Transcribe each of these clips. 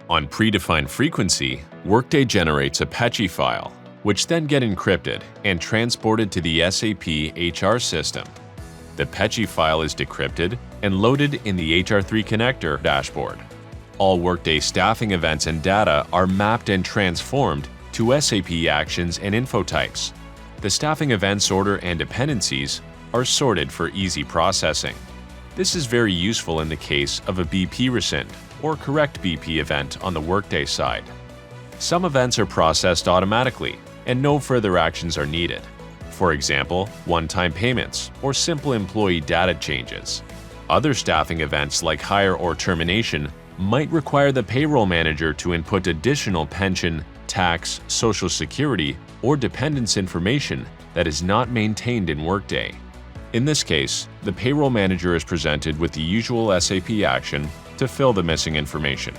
On predefined frequency, Workday generates a Apache file, which then get encrypted and transported to the SAP HR system. The Apache file is decrypted and loaded in the HR3 Connector dashboard. All Workday staffing events and data are mapped and transformed to SAP actions and info types. The staffing events order and dependencies are sorted for easy processing. This is very useful in the case of a BP rescind or correct BP event on the Workday side. Some events are processed automatically and no further actions are needed. For example, one-time payments or simple employee data changes. Other staffing events like hire or termination might require the payroll manager to input additional pension, tax, social security, or dependents information that is not maintained in Workday. In this case, the payroll manager is presented with the usual SAP action to fill the missing information.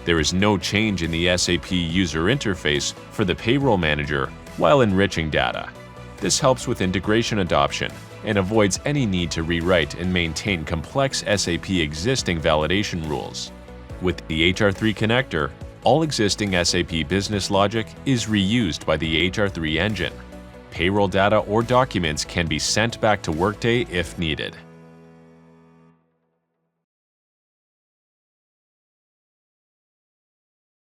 There is no change in the SAP user interface for the payroll manager while enriching data. This helps with integration adoption and avoids any need to rewrite and maintain complex SAP existing validation rules. With the HR3 connector, all existing SAP business logic is reused by the HR3 engine. Payroll data or documents can be sent back to Workday if needed.